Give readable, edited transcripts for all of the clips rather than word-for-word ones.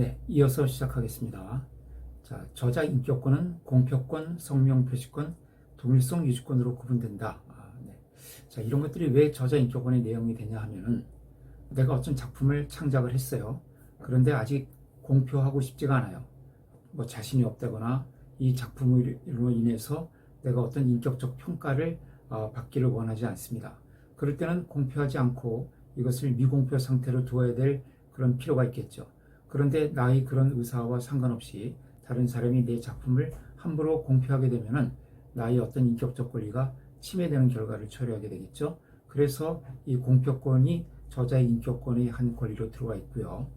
네, 이어서 시작하겠습니다. 자, 저자 인격권은 공표권, 성명 표시권, 동일성 유지권으로 구분된다. 네. 자, 이런 것들이 왜 저자 인격권의 내용이 되냐 하면은 내가 어떤 작품을 창작을 했어요. 그런데 아직 공표하고 싶지가 않아요. 뭐 자신이 없다거나 이 작품으로 인해서 내가 어떤 인격적 평가를 받기를 원하지 않습니다. 그럴 때는 공표하지 않고 이것을 미공표 상태로 두어야 될 그런 필요가 있겠죠. 그런데 나의 그런 의사와 상관없이 다른 사람이 내 작품을 함부로 공표하게 되면은 나의 어떤 인격적 권리가 침해되는 결과를 초래하게 되겠죠. 그래서 이 공표권이 저자의 인격권의 한 권리로 들어와 있고요.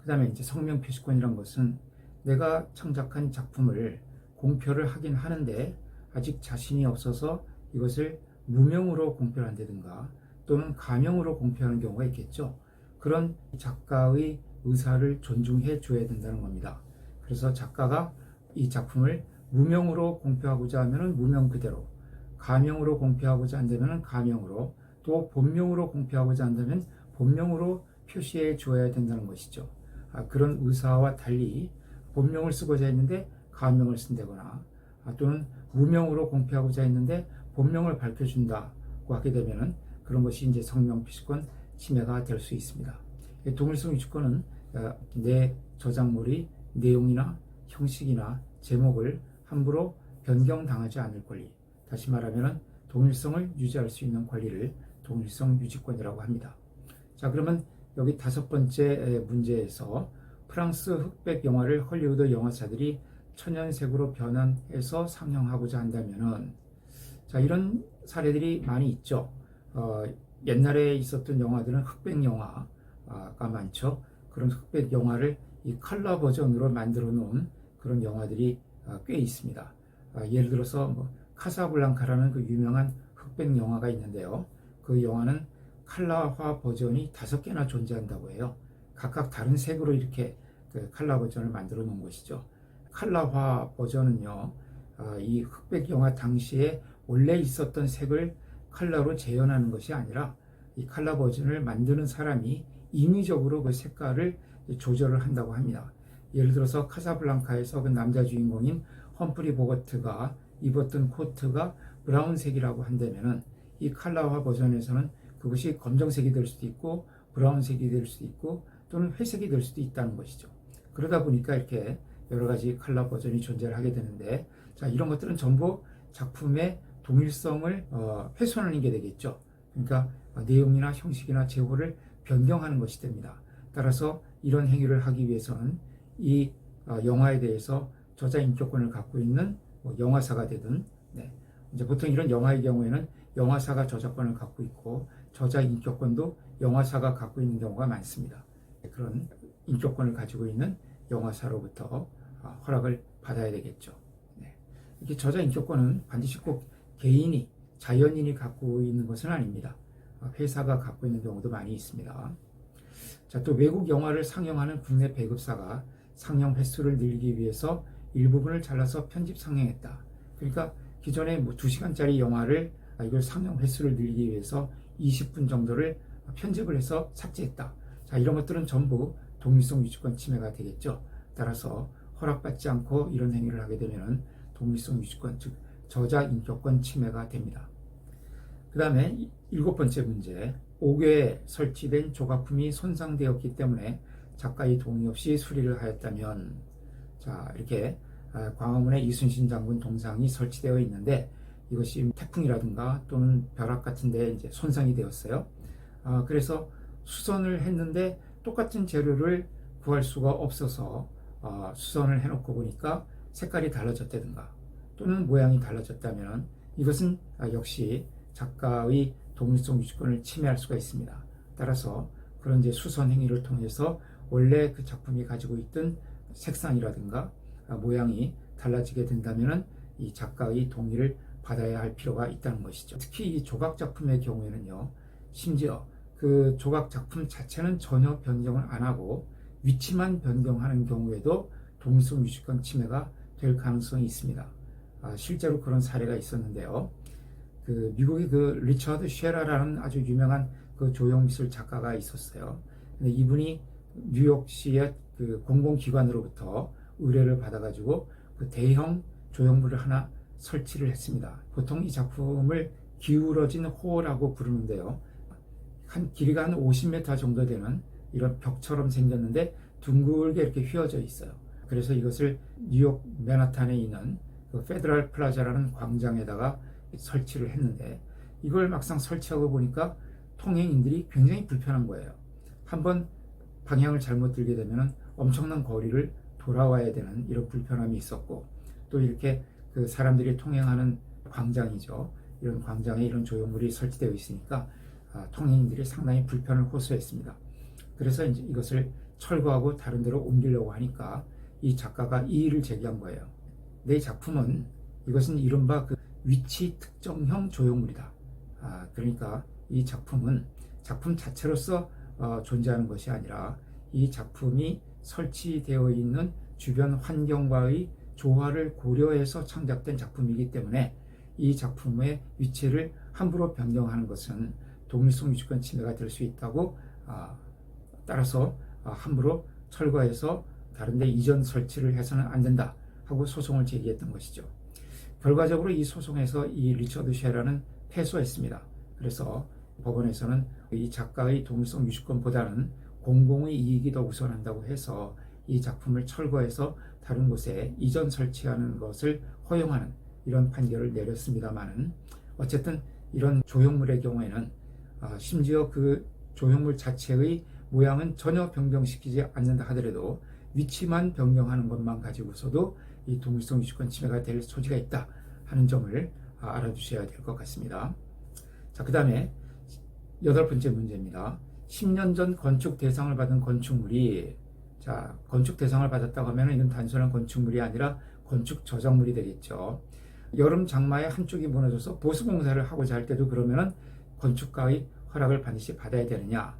그 다음에 이제 성명 표시권이란 것은 내가 창작한 작품을 공표를 하긴 하는데 아직 자신이 없어서 이것을 무명으로 공표를 한다든가 또는 가명으로 공표하는 경우가 있겠죠. 그런 작가의 의사를 존중해 줘야 된다는 겁니다. 그래서 작가가 이 작품을 무명으로 공표하고자 하면 무명 그대로, 가명으로 공표하고자 한다면 가명으로, 또 본명으로 공표하고자 한다면 본명으로 표시해 줘야 된다는 것이죠. 그런 의사와 달리 본명을 쓰고자 했는데 가명을 쓴다거나 또는 무명으로 공표하고자 했는데 본명을 밝혀준다고 하게 되면 그런 것이 이제 성명 표시권 침해가 될 수 있습니다. 동일성 유지권은 내 저작물의 내용이나 형식이나 제목을 함부로 변경당하지 않을 권리, 다시 말하면 동일성을 유지할 수 있는 권리를 동일성 유지권이라고 합니다. 자, 그러면 여기 5번째 문제에서 프랑스 흑백 영화를 헐리우드 영화사들이 천연색으로 변환해서 상영하고자 한다면은, 자, 이런 사례들이 많이 있죠. 옛날에 있었던 영화들은 흑백 영화가 많죠. 그런 흑백 영화를 이 컬러 버전으로 만들어 놓은 그런 영화들이 꽤 있습니다. 예를 들어서 뭐 카사블랑카라는 그 유명한 흑백 영화가 있는데요. 그 영화는 컬러화 버전이 5개나 존재한다고 해요. 각각 다른 색으로 이렇게 그 컬러 버전을 만들어 놓은 것이죠. 컬러화 버전은요, 이 흑백 영화 당시에 원래 있었던 색을 컬러로 재현하는 것이 아니라 이 컬러 버전을 만드는 사람이 인위적으로 그 색깔을 조절을 한다고 합니다. 예를 들어서 카사블랑카에서 그 남자 주인공인 험프리 보거트가 입었던 코트가 브라운색이라고 한다면은 이 컬러화 버전에서는 그것이 검정색이 될 수도 있고 브라운색이 될 수도 있고 또는 회색이 될 수도 있다는 것이죠. 그러다 보니까 이렇게 여러 가지 컬러 버전이 존재를 하게 되는데, 자, 이런 것들은 전부 작품의 동일성을 훼손하는 게 되겠죠. 그러니까 내용이나 형식이나 제호를 변경하는 것이 됩니다. 따라서 이런 행위를 하기 위해서는 이 영화에 대해서 저자 인격권을 갖고 있는 영화사가 되든, 이제 보통 이런 영화의 경우에는 영화사가 저작권을 갖고 있고 저자 인격권도 영화사가 갖고 있는 경우가 많습니다. 그런 인격권을 가지고 있는 영화사로부터 허락을 받아야 되겠죠. 이렇게 저자 인격권은 반드시 꼭 개인이, 자연인이 갖고 있는 것은 아닙니다. 회사가 갖고 있는 경우도 많이 있습니다. 자, 또 외국 영화를 상영하는 국내 배급사가 상영 횟수를 늘리기 위해서 일부분을 잘라서 편집 상영했다. 그러니까 기존에 뭐 2시간짜리 영화를 이걸 상영 횟수를 늘리기 위해서 20분 정도를 편집을 해서 삭제했다. 자, 이런 것들은 전부 동일성 유지권 침해가 되겠죠. 따라서 허락받지 않고 이런 행위를 하게 되면 동일성 유지권, 즉 저자 인격권 침해가 됩니다. 그 다음에 7번째 문제, 옥외에 설치된 조각품이 손상되었기 때문에 작가의 동의 없이 수리를 하였다면, 자, 이렇게 광화문에 이순신 장군 동상이 설치되어 있는데 이것이 태풍이라든가 또는 벼락 같은 데 이제 손상이 되었어요. 그래서 수선을 했는데 똑같은 재료를 구할 수가 없어서 수선을 해놓고 보니까 색깔이 달라졌다든가 또는 모양이 달라졌다면 이것은 역시 작가의 동일성 유지권을 침해할 수가 있습니다. 따라서 그런 이제 수선 행위를 통해서 원래 그 작품이 가지고 있던 색상이라든가 모양이 달라지게 된다면 이 작가의 동의를 받아야 할 필요가 있다는 것이죠. 특히 이 조각 작품의 경우에는요, 심지어 그 조각 작품 자체는 전혀 변경을 안 하고 위치만 변경하는 경우에도 동일성 유지권 침해가 될 가능성이 있습니다. 실제로 그런 사례가 있었는데요. 그 미국의 그 리처드 쉐라라는 아주 유명한 그 조형미술 작가가 있었어요. 근데 이분이 뉴욕시의 그 공공기관으로부터 의뢰를 받아가지고 그 대형 조형물을 하나 설치를 했습니다. 보통 이 작품을 기울어진 호라고 부르는데요. 한 길이가 한 50m 정도 되는 이런 벽처럼 생겼는데 둥글게 이렇게 휘어져 있어요. 그래서 이것을 뉴욕 맨하탄에 있는 그 페더럴 플라자라는 광장에다가 설치를 했는데, 이걸 막상 설치하고 보니까 통행인들이 굉장히 불편한 거예요. 한번 방향을 잘못 들게 되면 엄청난 거리를 돌아와야 되는 이런 불편함이 있었고, 또 이렇게 그 사람들이 통행하는 광장이죠. 이런 광장에 이런 조형물이 설치되어 있으니까 통행인들이 상당히 불편을 호소했습니다. 그래서 이제 이것을 철거하고 다른 데로 옮기려고 하니까 이 작가가 이의를 제기한 거예요. 내 작품은 이것은 이른바 그 위치 특정형 조형물이다. 그러니까 이 작품은 작품 자체로서 존재하는 것이 아니라 이 작품이 설치되어 있는 주변 환경과의 조화를 고려해서 창작된 작품이기 때문에 이 작품의 위치를 함부로 변경하는 것은 동일성 유지권 침해가 될 수 있다고, 따라서 함부로 철거해서 다른 데 이전 설치를 해서는 안 된다 하고 소송을 제기했던 것이죠. 결과적으로 이 소송에서 이 리처드 쉐라는 패소했습니다. 그래서 법원에서는 이 작가의 동일성 유지권보다는 공공의 이익이 더 우선한다고 해서 이 작품을 철거해서 다른 곳에 이전 설치하는 것을 허용하는 이런 판결을 내렸습니다만은, 어쨌든 이런 조형물의 경우에는 심지어 그 조형물 자체의 모양은 전혀 변경시키지 않는다 하더라도 위치만 변경하는 것만 가지고서도 이 동일성 유지권 침해가 될 소지가 있다 하는 점을 알아두셔야 될 것 같습니다. 자, 그 다음에 8번째 문제입니다. 10년 전 건축 대상을 받은 건축물이, 자, 건축 대상을 받았다고 하면 이건 단순한 건축물이 아니라 건축 저작물이 되겠죠. 여름 장마에 한쪽이 무너져서 보수 공사를 하고자 할 때도 그러면은 건축가의 허락을 반드시 받아야 되느냐?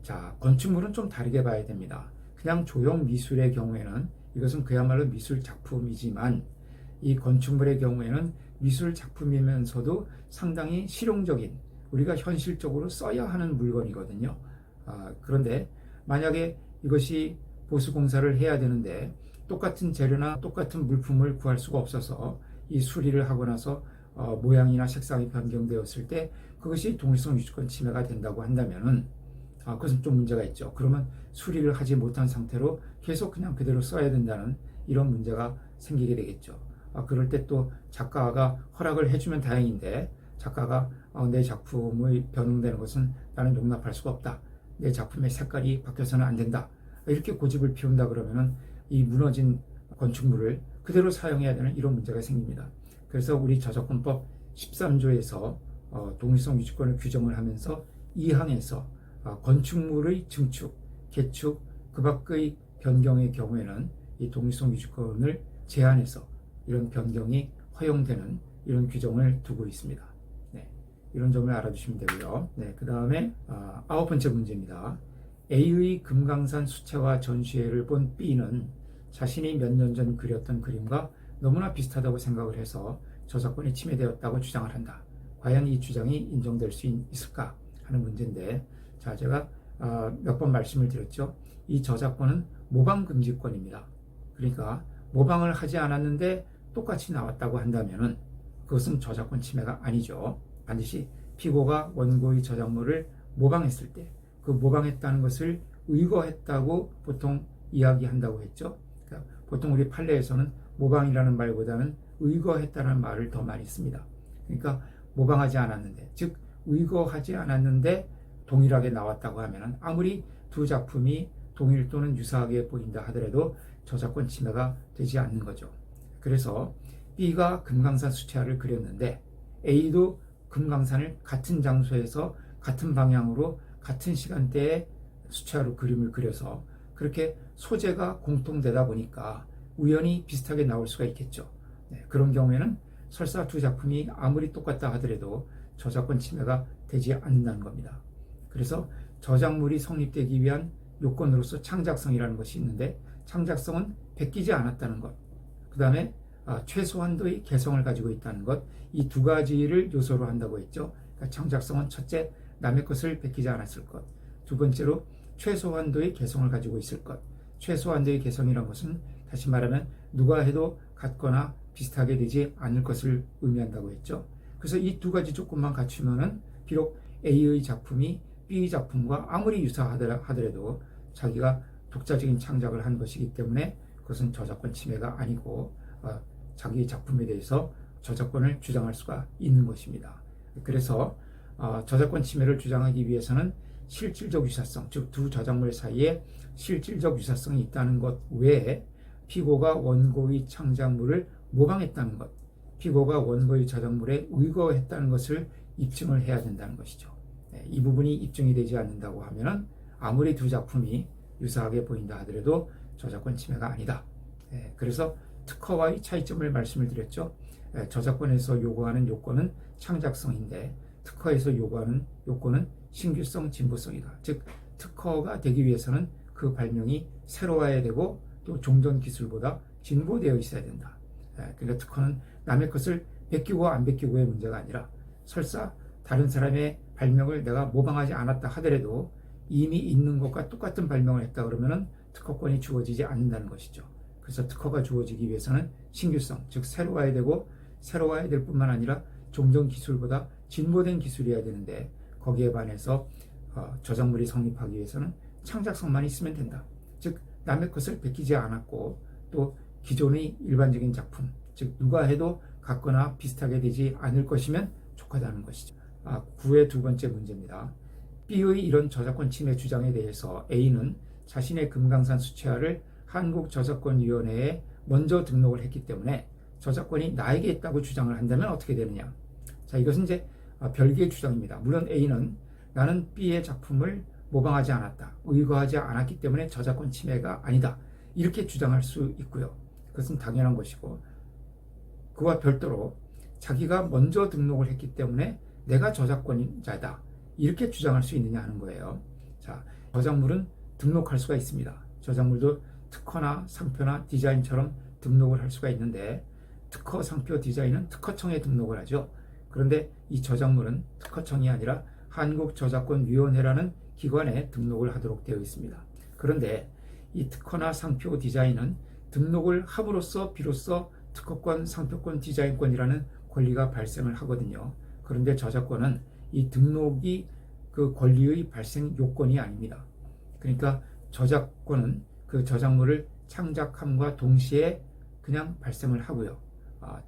자, 건축물은 좀 다르게 봐야 됩니다. 그냥 조형 미술의 경우에는 이것은 그야말로 미술 작품이지만, 이 건축물의 경우에는 미술 작품이면서도 상당히 실용적인, 우리가 현실적으로 써야 하는 물건이거든요. 그런데 만약에 이것이 보수 공사를 해야 되는데 똑같은 재료나 똑같은 물품을 구할 수가 없어서 이 수리를 하고 나서 모양이나 색상이 변경되었을 때 그것이 동일성 유지권 침해가 된다고 한다면은 그것은 좀 문제가 있죠. 그러면 수리를 하지 못한 상태로 계속 그냥 그대로 써야 된다는 이런 문제가 생기게 되겠죠. 그럴 때 또 작가가 허락을 해주면 다행인데, 작가가 내 작품의 변형되는 것은 나는 용납할 수가 없다, 내 작품의 색깔이 바뀌어서는 안 된다, 이렇게 고집을 피운다 그러면은 이 무너진 건축물을 그대로 사용해야 되는 이런 문제가 생깁니다. 그래서 우리 저작권법 13조에서 동일성 유지권을 규정을 하면서 2항에서 건축물의 증축, 개축, 그 밖의 변경의 경우에는 이 동일성 유지권을 제한해서 이런 변경이 허용되는 이런 규정을 두고 있습니다. 네, 이런 점을 알아주시면 되고요. 네, 그 다음에 9번째 문제입니다. A의 금강산 수채화 전시회를 본 B는 자신이 몇 년 전 그렸던 그림과 너무나 비슷하다고 생각을 해서 저작권이 침해되었다고 주장을 한다. 과연 이 주장이 인정될 수 있을까 하는 문제인데, 자, 제가 몇 번 말씀을 드렸죠. 이 저작권은 모방금지권입니다. 그러니까 모방을 하지 않았는데 똑같이 나왔다고 한다면은 그것은 저작권 침해가 아니죠. 반드시 피고가 원고의 저작물을 모방했을 때 그 모방했다는 것을 의거했다고 보통 이야기한다고 했죠. 그러니까 보통 우리 판례에서는 모방이라는 말보다는 의거했다는 말을 더 많이 씁니다. 그러니까 모방하지 않았는데, 즉 의거하지 않았는데 동일하게 나왔다고 하면 아무리 두 작품이 동일 또는 유사하게 보인다 하더라도 저작권 침해가 되지 않는 거죠. 그래서 B가 금강산 수채화를 그렸는데 A도 금강산을 같은 장소에서 같은 방향으로 같은 시간대에 수채화로 그림을 그려서 그렇게 소재가 공통되다 보니까 우연히 비슷하게 나올 수가 있겠죠. 네, 그런 경우에는 설사 두 작품이 아무리 똑같다 하더라도 저작권 침해가 되지 않는다는 겁니다. 그래서 저작물이 성립되기 위한 요건으로서 창작성이라는 것이 있는데, 창작성은 베끼지 않았다는 것, 그 다음에 최소한도의 개성을 가지고 있다는 것, 이 두 가지를 요소로 한다고 했죠. 그러니까 창작성은 첫째, 남의 것을 베끼지 않았을 것, 두 번째로 최소한도의 개성을 가지고 있을 것, 최소한도의 개성이란 것은 다시 말하면 누가 해도 같거나 비슷하게 되지 않을 것을 의미한다고 했죠. 그래서 이 두 가지 조건만 갖추면은 비록 A의 작품이 B의 작품과 아무리 유사하더라도 자기가 독자적인 창작을 한 것이기 때문에 그것은 저작권 침해가 아니고 자기의 작품에 대해서 저작권을 주장할 수가 있는 것입니다. 그래서 저작권 침해를 주장하기 위해서는 실질적 유사성, 즉 두 저작물 사이에 실질적 유사성이 있다는 것 외에 피고가 원고의 창작물을 모방했다는 것, 피고가 원고의 저작물에 의거했다는 것을 입증을 해야 된다는 것이죠. 이 부분이 입증이 되지 않는다고 하면 아무리 두 작품이 유사하게 보인다 하더라도 저작권 침해가 아니다. 그래서 특허와의 차이점을 말씀을 드렸죠. 저작권에서 요구하는 요건은 창작성인데 특허에서 요구하는 요건은 신규성, 진보성이다. 즉 특허가 되기 위해서는 그 발명이 새로워야 되고 또 종전 기술보다 진보되어 있어야 된다. 그러니까 특허는 남의 것을 베끼고 안 베끼고의 문제가 아니라 설사 다른 사람의 발명을 내가 모방하지 않았다 하더라도 이미 있는 것과 똑같은 발명을 했다 그러면은 특허권이 주어지지 않는다는 것이죠. 그래서 특허가 주어지기 위해서는 신규성, 즉 새로워야 되고 새로워야 될 뿐만 아니라 종전 기술보다 진보된 기술이어야 되는데 거기에 반해서 저작물이 성립하기 위해서는 창작성만 있으면 된다. 즉 남의 것을 베끼지 않았고 또 기존의 일반적인 작품, 즉 누가 해도 같거나 비슷하게 되지 않을 것이면 족하다는 것이죠. 9의 두 번째 문제입니다. B의 이런 저작권 침해 주장에 대해서 A는 자신의 금강산 수채화를 한국저작권위원회에 먼저 등록을 했기 때문에 저작권이 나에게 있다고 주장을 한다면 어떻게 되느냐. 자, 이것은 이제 별개의 주장입니다. 물론 A는 나는 B의 작품을 모방하지 않았다, 의거하지 않았기 때문에 저작권 침해가 아니다, 이렇게 주장할 수 있고요. 그것은 당연한 것이고, 그와 별도로 자기가 먼저 등록을 했기 때문에 내가 저작권자다, 이렇게 주장할 수 있느냐 하는 거예요. 자, 저작물은 등록할 수가 있습니다. 저작물도 특허나 상표나 디자인처럼 등록을 할 수가 있는데 특허, 상표, 디자인은 특허청에 등록을 하죠. 그런데 이 저작물은 특허청이 아니라 한국저작권위원회라는 기관에 등록을 하도록 되어 있습니다. 그런데 이 특허나 상표, 디자인은 등록을 함으로써 비로소 특허권, 상표권, 디자인권이라는 권리가 발생을 하거든요. 그런데 저작권은 이 등록이 그 권리의 발생 요건이 아닙니다. 그러니까 저작권은 그 저작물을 창작함과 동시에 그냥 발생을 하고요.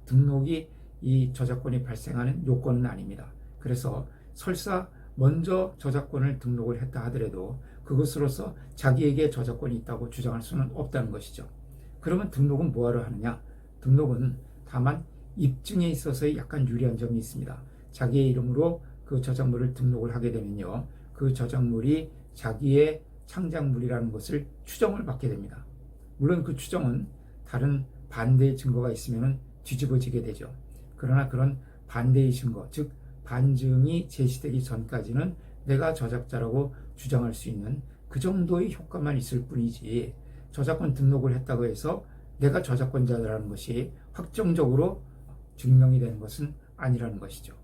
등록이 이 저작권이 발생하는 요건은 아닙니다. 그래서 설사 먼저 저작권을 등록을 했다 하더라도 그것으로서 자기에게 저작권이 있다고 주장할 수는 없다는 것이죠. 그러면 등록은 뭐하러 하느냐? 등록은 다만 입증에 있어서의 약간 유리한 점이 있습니다. 자기의 이름으로 그 저작물을 등록을 하게 되면요, 그 저작물이 자기의 창작물이라는 것을 추정을 받게 됩니다. 물론 그 추정은 다른 반대의 증거가 있으면 뒤집어지게 되죠. 그러나 그런 반대의 증거, 즉 반증이 제시되기 전까지는 내가 저작자라고 주장할 수 있는 그 정도의 효과만 있을 뿐이지, 저작권 등록을 했다고 해서 내가 저작권자라는 것이 확정적으로 증명이 되는 것은 아니라는 것이죠.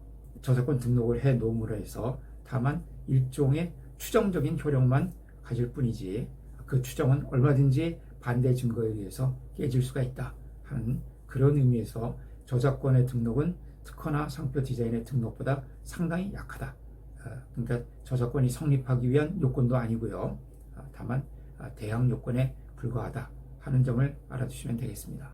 저작권 등록을 해 놓음으로 해서 다만 일종의 추정적인 효력만 가질 뿐이지 그 추정은 얼마든지 반대 증거에 의해서 깨질 수가 있다 하는 그런 의미에서 저작권의 등록은 특허나 상표, 디자인의 등록보다 상당히 약하다. 그러니까 저작권이 성립하기 위한 요건도 아니고요. 다만 대항 요건에 불과하다 하는 점을 알아두시면 되겠습니다.